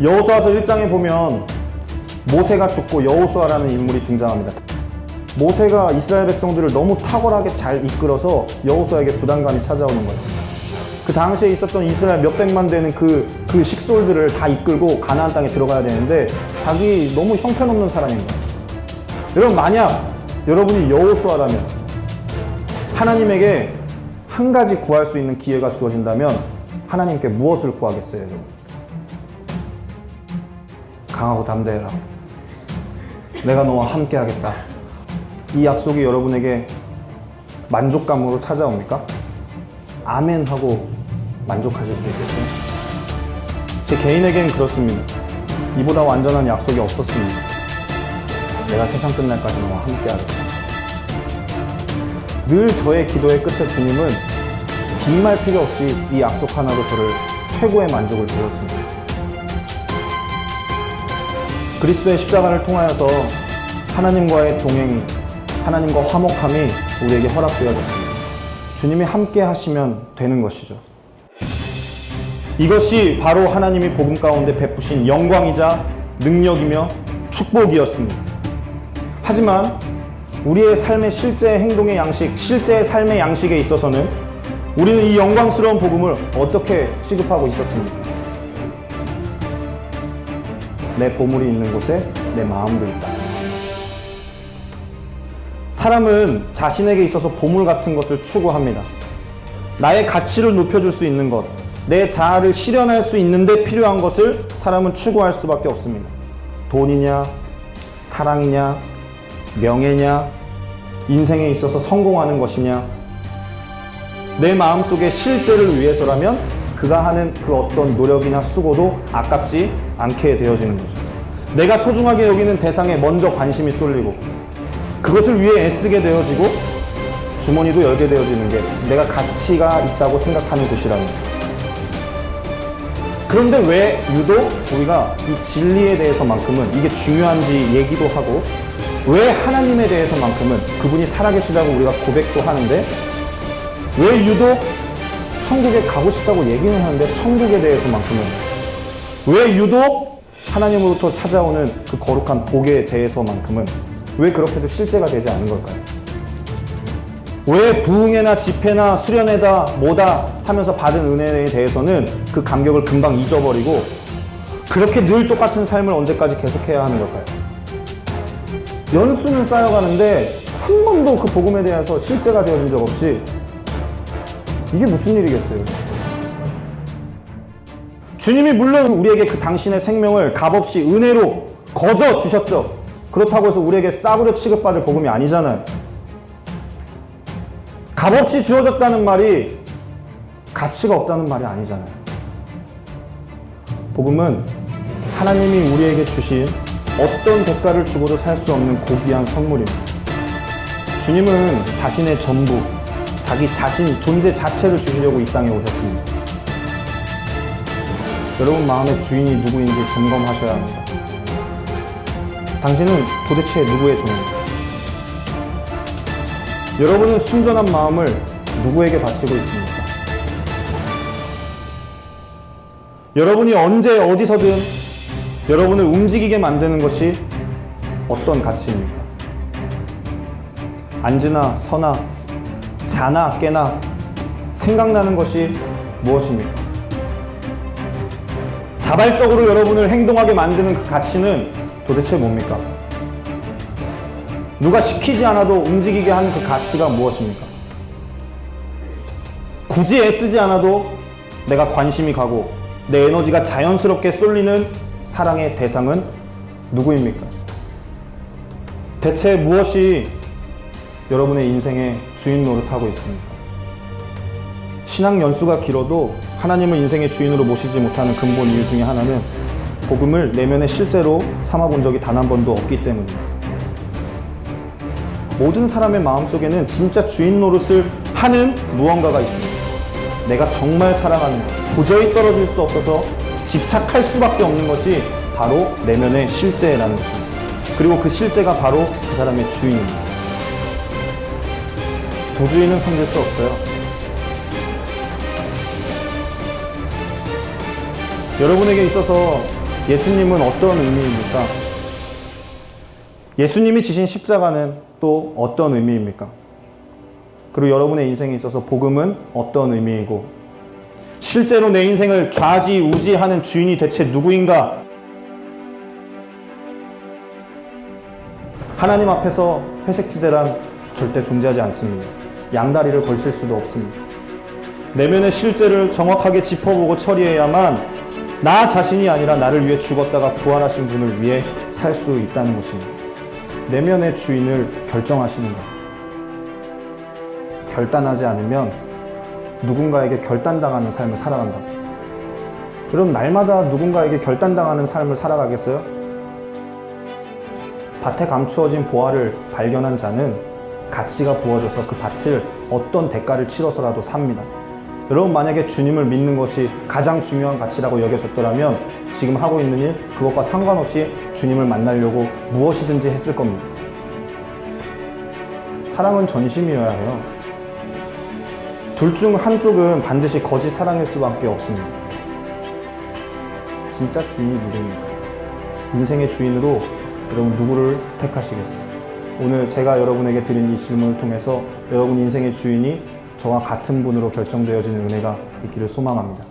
여호수아서 1장에 보면 모세가 죽고 여호수아라는 인물이 등장합니다. 모세가 이스라엘 백성들을 너무 탁월하게 잘 이끌어서 여호수아에게 부담감이 찾아오는 거예요. 그 당시에 있었던 이스라엘 몇백만 되는 그 식솔들을 다 이끌고 가나안 땅에 들어가야 되는데 자기 너무 형편없는 사람인 거예요. 여러분, 만약 여러분이 여호수아라면 하나님에게 한 가지 구할 수 있는 기회가 주어진다면 하나님께 무엇을 구하겠어요, 여러분? 강하고 담대해라. 내가 너와 함께 하겠다. 이 약속이 여러분에게 만족감으로 찾아옵니까? 아멘 하고 만족하실 수 있겠어요? 제 개인에겐 그렇습니다. 이보다 완전한 약속이 없었습니다. 내가 세상 끝날까지 너와 함께 하겠다. 늘 저의 기도의 끝에 주님은 긴 말 필요 없이 이 약속 하나로 저를 최고의 만족을 주셨습니다. 그리스도의 십자가를 통하여서 하나님과의 동행이, 하나님과 화목함이 우리에게 허락되어졌습니다. 주님이 함께 하시면 되는 것이죠. 이것이 바로 하나님이 복음 가운데 베푸신 영광이자 능력이며 축복이었습니다. 하지만 우리의 삶의 실제 행동의 양식, 실제의 삶의 양식에 있어서는 우리는 이 영광스러운 복음을 어떻게 취급하고 있었습니까? 내 보물이 있는 곳에 내 마음도 있다. 사람은 자신에게 있어서 보물 같은 것을 추구합니다. 나의 가치를 높여줄 수 있는 것, 내 자아를 실현할 수 있는데 필요한 것을 사람은 추구할 수밖에 없습니다. 돈이냐, 사랑이냐, 명예냐, 인생에 있어서 성공하는 것이냐. 내 마음속의 실제를 위해서라면 그가 하는 그 어떤 노력이나 수고도 아깝지 않게 되어지는 거죠. 내가 소중하게 여기는 대상에 먼저 관심이 쏠리고 그것을 위해 애쓰게 되어지고 주머니도 열게 되어지는 게 내가 가치가 있다고 생각하는 곳이랍니다. 그런데 왜 유독 우리가 이 진리에 대해서만큼은 이게 중요한지 얘기도 하고 왜 하나님에 대해서만큼은 그분이 살아계시다고 우리가 고백도 하는데 왜 유독 천국에 가고 싶다고 얘기는 하는데 천국에 대해서만큼은 왜 유독 하나님으로부터 찾아오는 그 거룩한 복에 대해서만큼은 왜 그렇게도 실제가 되지 않는 걸까요? 왜 부흥회나 집회나 수련회다 뭐다 하면서 받은 은혜에 대해서는 그 감격을 금방 잊어버리고 그렇게 늘 똑같은 삶을 언제까지 계속해야 하는 걸까요? 연수는 쌓여가는데 한 번도 그 복음에 대해서 실제가 되어진 적 없이 이게 무슨 일이겠어요? 주님이 물론 우리에게 그 당신의 생명을 값없이 은혜로 거저 주셨죠. 그렇다고 해서 우리에게 싸구려 취급받을 복음이 아니잖아요. 값없이 주어졌다는 말이 가치가 없다는 말이 아니잖아요. 복음은 하나님이 우리에게 주신 어떤 대가를 주고도 살 수 없는 고귀한 선물입니다. 주님은 자신의 전부, 자기 자신, 존재 자체를 주시려고 이 땅에 오셨습니다. 여러분 마음의 주인이 누구인지 점검하셔야 합니다. 당신은 도대체 누구의 종입니까? 여러분은 순전한 마음을 누구에게 바치고 있습니까? 여러분이 언제 어디서든 여러분을 움직이게 만드는 것이 어떤 가치입니까? 앉으나 서나 자나 깨나 생각나는 것이 무엇입니까? 자발적으로 여러분을 행동하게 만드는 그 가치는 도대체 뭡니까? 누가 시키지 않아도 움직이게 하는 그 가치가 무엇입니까? 굳이 애쓰지 않아도 내가 관심이 가고 내 에너지가 자연스럽게 쏠리는 사랑의 대상은 누구입니까? 대체 무엇이 여러분의 인생의 주인 노릇하고 있습니까? 신앙 연수가 길어도 하나님을 인생의 주인으로 모시지 못하는 근본 이유 중에 하나는 복음을 내면에 실제로 삼아본 적이 단 한 번도 없기 때문입니다. 모든 사람의 마음속에는 진짜 주인 노릇을 하는 무언가가 있습니다. 내가 정말 사랑하는 것, 도저히 떨어질 수 없어서 집착할 수밖에 없는 것이 바로 내면의 실제라는 것입니다. 그리고 그 실제가 바로 그 사람의 주인입니다. 두 주인은 섬길 수 없어요. 여러분에게 있어서 예수님은 어떤 의미입니까? 예수님이 지신 십자가는 또 어떤 의미입니까? 그리고 여러분의 인생에 있어서 복음은 어떤 의미이고, 실제로 내 인생을 좌지우지하는 주인이 대체 누구인가? 하나님 앞에서 회색지대란 절대 존재하지 않습니다. 양다리를 걸칠 수도 없습니다. 내면의 실제를 정확하게 짚어보고 처리해야만 나 자신이 아니라 나를 위해 죽었다가 부활하신 분을 위해 살 수 있다는 것입니다. 내면의 주인을 결정하시는 것. 결단하지 않으면 누군가에게 결단당하는 삶을 살아간다. 여러분, 날마다 누군가에게 결단당하는 삶을 살아가겠어요? 밭에 감추어진 보화를 발견한 자는 가치가 부어져서 그 밭을 어떤 대가를 치러서라도 삽니다. 여러분, 만약에 주님을 믿는 것이 가장 중요한 가치라고 여겨졌더라면 지금 하고 있는 일, 그것과 상관없이 주님을 만나려고 무엇이든지 했을 겁니다. 사랑은 전심이어야 해요. 둘 중 한쪽은 반드시 거짓 사랑일 수밖에 없습니다. 진짜 주인이 누구입니까? 인생의 주인으로 여러분 누구를 택하시겠어요? 오늘 제가 여러분에게 드린 이 질문을 통해서 여러분 인생의 주인이 저와 같은 분으로 결정되어지는 은혜가 있기를 소망합니다.